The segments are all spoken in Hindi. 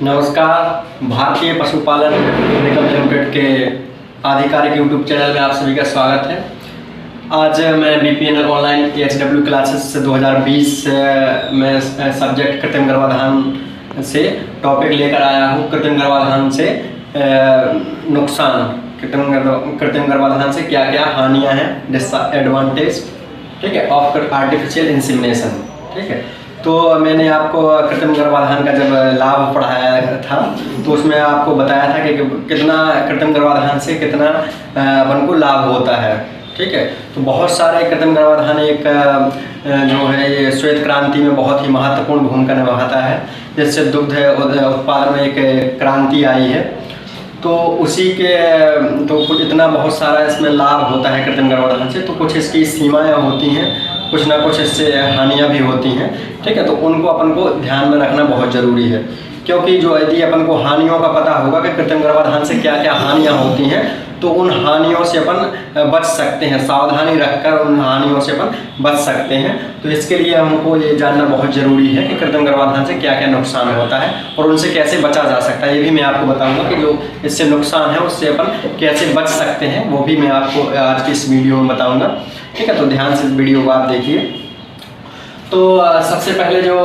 नमस्कार। भारतीय पशुपालन निगम लिमिटेड के आधिकारिक यूट्यूब चैनल में आप सभी का स्वागत है। आज मैं BPNL ऑनलाइन HW क्लासेस 2020 में सब्जेक्ट कृत्रिम गर्भाधान से टॉपिक लेकर आया हूँ। कृत्रिम गर्भाधान से नुकसान, कृत्रिम गर्भाधान से क्या क्या हानियाँ हैं, डिसएडवांटेज, ठीक है, ऑफ आर्टिफिशियल इंसेमिनेशन। ठीक है, तो मैंने आपको कृत्रिम गर्भाधान का जब लाभ पढ़ाया था तो उसमें आपको बताया था कि कितना कृत्रिम गर्भाधान से कितना अपन को लाभ होता है। ठीक है, तो बहुत सारे कृत्रिम गर्भाधान एक जो है ये श्वेत क्रांति में बहुत ही महत्वपूर्ण भूमिका निभाता है, जिससे दुग्ध उत्पादन में एक क्रांति आई है। तो उसी के तो कुछ इतना बहुत सारा इसमें लाभ होता है कृत्रिम गर्भाधान से, तो कुछ इसकी सीमाएँ होती हैं, कुछ ना कुछ इससे हानियाँ भी होती हैं। ठीक है, तो उनको अपन को ध्यान में रखना बहुत ज़रूरी है, क्योंकि जो यदि अपन को हानियों का पता होगा कि कृत्रिम गर्भाधान से क्या क्या हानियाँ होती हैं, तो उन हानियों से अपन बच सकते हैं, सावधानी रखकर उन हानियों से अपन बच सकते हैं। तो इसके लिए हमको ये जानना बहुत ज़रूरी है कि कृत्रिम गर्भाधान से क्या क्या नुकसान होता है और उनसे कैसे बचा जा सकता है। ये भी मैं आपको बताऊंगा कि जो इससे नुकसान है उससे अपन कैसे बच सकते हैं, वो भी मैं आपको आज की इस वीडियो में बताऊँगा। ठीक है, तो ध्यान से इस वीडियो को आप देखिए। तो सबसे पहले जो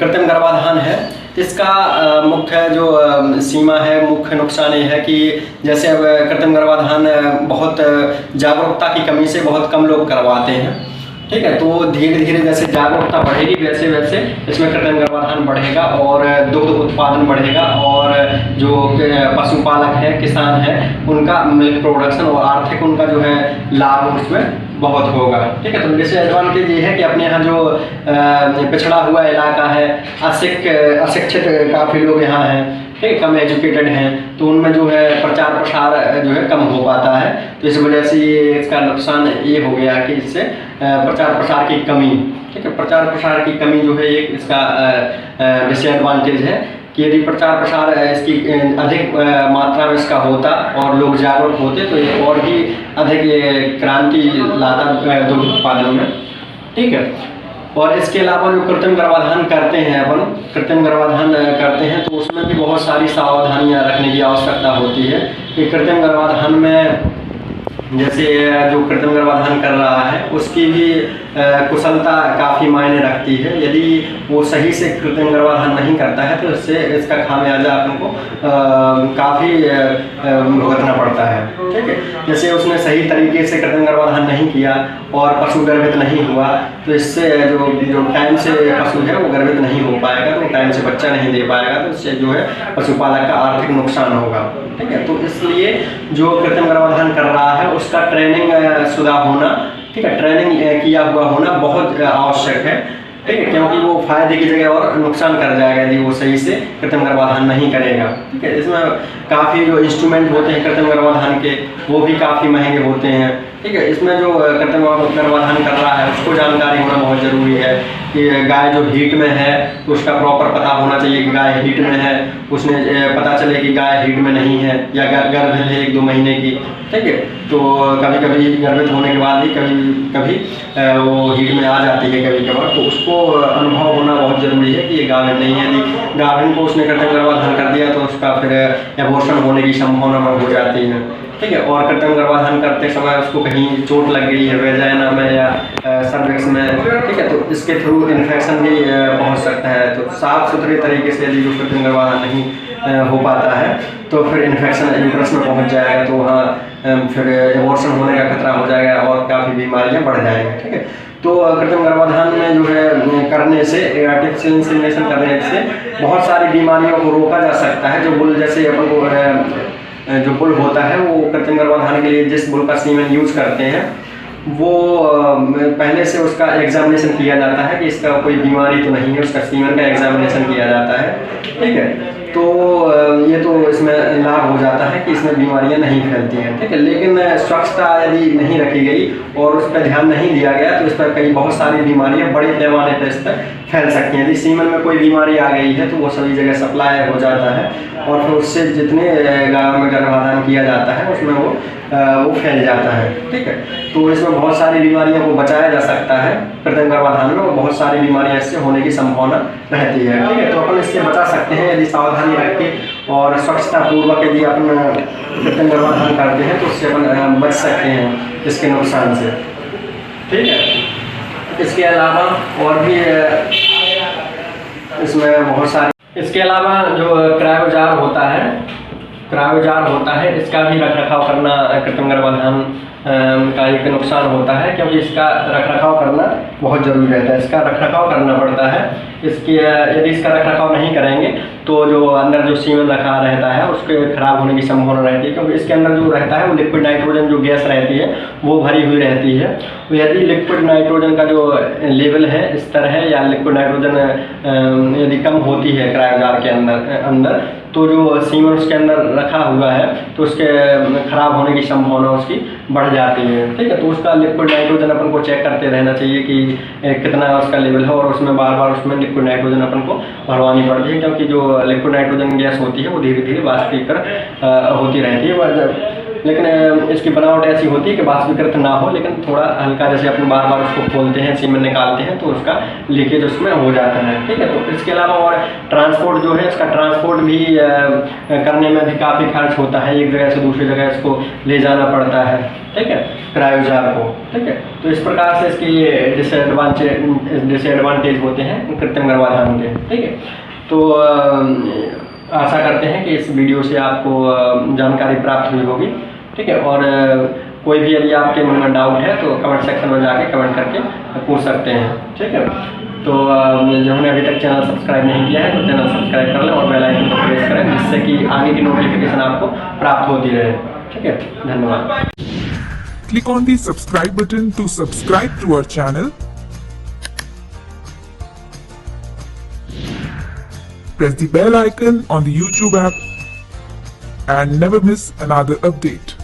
कृत्रिम गर्भाधान है, इसका मुख्य जो सीमा है, मुख्य नुकसान ये है कि जैसे अब कृत्रिम गर्भाधान बहुत जागरूकता की कमी से बहुत कम लोग करवाते हैं। ठीक है, तो धीरे धीरे जैसे जागरूकता बढ़ेगी वैसे वैसे इसमें कृत्रिम गर्भाधान बढ़ेगा और दुग्ध उत्पादन बढ़ेगा और जो पशुपालक है, किसान है, उनका मिल्क प्रोडक्शन और आर्थिक उनका जो है लाभ उसमें बहुत होगा। ठीक है, तो डिसएडवांटेज ये है कि अपने यहाँ जो पिछड़ा हुआ इलाका है, अशिक्षित काफ़ी लोग यहाँ हैं, ठीक, कम एजुकेटेड हैं, तो उनमें जो है प्रचार प्रसार जो है कम हो पाता है। तो इस वजह से ये इसका नुकसान ये हो गया कि इससे प्रचार प्रसार की कमी, ठीक है, प्रचार प्रसार की कमी जो है एक इसका डिसएडवांटेज है कि यदि प्रचार प्रसार इसकी अधिक मात्रा में इसका होता और लोग जागरूक होते तो ये और भी अधिक ये क्रांति लाता दुग्ध उत्पादन में। ठीक है, और इसके अलावा जो कृत्रिम गर्भाधान करते हैं, अपन कृत्रिम गर्भाधान करते हैं तो उसमें भी बहुत सारी सावधानियां रखने की आवश्यकता होती है कि कृत्रिम गर्भाधान में जैसे जो कृत्रिम गर्भाधान कर रहा है उसकी भी कुशलता काफ़ी मायने रखती है। यदि वो सही से कृत्रिम गर्भाधान नहीं करता है तो इससे इसका खामियाजा अपन को काफ़ी भुगतना पड़ता है। ठीक है, जैसे उसने सही तरीके से कृत्रिम गर्भाधान नहीं किया और पशु गर्भित नहीं हुआ तो इससे जो टाइम से पशु है वो गर्भित नहीं हो पाएगा, तो टाइम से बच्चा नहीं दे पाएगा, तो इससे जो है पशुपालक का आर्थिक नुकसान होगा। ठीक है, तो इसलिए जो कृत्रिम गर्भाधान कर रहा है उसका ट्रेनिंग शुदा होना, ठीक है, ट्रेनिंग किया हुआ होना बहुत आवश्यक है। ठीक है, क्योंकि वो फायदे की जगह और नुकसान कर जाएगा यदि वो सही से कृत्रिम गर्भाधान नहीं करेगा। ठीक है, इसमें काफ़ी जो इंस्ट्रूमेंट होते हैं कृत्रिम गर्भाधान के वो भी काफ़ी महंगे होते हैं। ठीक है, इसमें जो कृत्रिम गर्भाधान कर रहा है उसको जानकारी होना बहुत ज़रूरी है कि गाय जो हीट में है तो उसका प्रॉपर पता होना चाहिए कि गाय हीट में है, उसने पता चले कि गाय हीट में नहीं है या गर्भित है 1-2 महीने की। ठीक है, तो कभी कभी गर्भित होने के बाद ही कभी वो हीट में आ जाती है कभी कभार, तो उसको अनुभव होना बहुत ज़रूरी है कि ये गाभिन नहीं है। यदि गाभिन को उसने कृत्रिम गर्भाधान कर दिया तो उसका फिर एबॉर्शन होने की संभावना हो जाती है। ठीक है, और कृत्रिम गर्भाधान करते समय उसको कहीं चोट लग गई है वेजाइना में या सर्विक्स में, ठीक है, तो इसके थ्रू इन्फेक्शन भी पहुंच सकता है। तो साफ सुथरे तरीके से यदि जो कृत्रिम गर्भाधान नहीं हो पाता है तो फिर इन्फेक्शन यूट्रस में पहुंच जाएगा, तो वहाँ फिर एबॉर्शन होने का खतरा हो जाएगा और काफ़ी बीमारियाँ बढ़ जाएंगी। ठीक है, तो कृत्रिम गर्भाधान में जो है करने से, आर्टिफिशियल इंसेमिनेशन करने से बहुत सारी बीमारियों को रोका जा सकता है। जो बुल जैसे अपन को जो बुल होता है वो कृत्रिम गर्भाधान के लिए जिस बुल का सीमेन यूज करते हैं वो पहले से उसका एग्जामिनेशन किया जाता है कि इसका कोई बीमारी तो नहीं है, उसका सीमेन का एग्जामिनेशन किया जाता है। ठीक है, तो ये तो इसमें लाभ हो जाता है कि इसमें बीमारियां नहीं फैलती हैं। ठीक है, लेकिन स्वच्छता यदि नहीं रखी गई और उस पर ध्यान नहीं दिया गया तो इस पर कई बहुत सारी बीमारियां बड़े पैमाने पर इस पर फैल सकती हैं। यदि सीमन में कोई बीमारी आ गई है तो वो सभी जगह सप्लाई हो जाता है और फिर उससे जितने गायों में गर्भाधान किया जाता है उसमें वो वो फैल जाता है। ठीक है, तो इसमें बहुत सारी बीमारियों को बचाया जा सकता है कृत्रिम गर्भाधान में, और बहुत सारी बीमारियां इससे होने की संभावना रहती है। ठीक है, तो अपन इससे बचा सकते हैं यदि सावधानी रख के और स्वच्छता पूर्वक यदि अपन कृत्रिम गर्भाधान करते हैं तो उससे अपन बच सकते हैं इसके नुकसान से। ठीक है, इसके अलावा और भी इसमें बहुत सारे, इसके अलावा जो क्रायोजार होता है इसका भी रखरखाव करना कृत्रिम गर्भाधान का एक नुकसान होता है, क्योंकि इसका रखरखाव करना बहुत ज़रूरी रहता है। इसका रखरखाव करना पड़ता है। यदि इसका रखरखाव नहीं करेंगे तो जो अंदर जो सीमेन रखा रहता है उसके खराब होने की संभावना रहती है, क्योंकि इसके अंदर जो रहता है वो लिक्विड नाइट्रोजन जो गैस रहती है वो भरी हुई रहती है। तो यदि लिक्विड नाइट्रोजन का जो लेवल है, स्तर है, या लिक्विड नाइट्रोजन यदि कम होती है क्रायोजार के अंदर तो जो सीमेन उसके अंदर रखा हुआ है तो उसके खराब होने की संभावना उसकी बढ़ जाती है। ठीक है, तो उसका लिक्विड नाइट्रोजन अपन को चेक करते रहना चाहिए कि कितना उसका लेवल है, और उसमें बार बार उसमें लिक्विड नाइट्रोजन अपन को भरवानी पड़ती है, क्योंकि जो लिक्विड नाइट्रोजन गैस होती है वो धीरे धीरे वाष्पीकृत होती रहती है। लेकिन इसकी बनावट ऐसी होती है कि वाष्पीकृत ना हो, लेकिन थोड़ा हल्का, जैसे अपन बार बार उसको खोलते हैं, सीमेन निकालते हैं तो उसका लीकेज उसमें हो जाता है। ठीक है, तो इसके अलावा और ट्रांसपोर्ट जो है, इसका ट्रांसपोर्ट भी करने में भी काफ़ी खर्च होता है। एक जगह से दूसरी जगह इसको ले जाना पड़ता है। ठीक है, क्रायोजार को। ठीक है, तो इस प्रकार से इसकी डिसएडवांटेज होते हैं कृत्रिम गर्भाधान के। ठीक है, तो आशा करते हैं कि इस वीडियो से आपको जानकारी प्राप्त हुई होगी। ठीक है, और कोई भी यदि आपके मन में डाउट है तो कमेंट सेक्शन में जाके कमेंट करके पूछ सकते हैं। ठीक है, तो जिन्होंने अभी तक चैनल सब्सक्राइब नहीं किया है तो चैनल सब्सक्राइब कर लें और बेल आइकन को प्रेस करें, जिससे कि आगे की नोटिफिकेशन आपको प्राप्त होती रहे। ठीक है, धन्यवाद। Click on the subscribe button to subscribe to our channel. Press the bell icon on the YouTube app and never miss another update.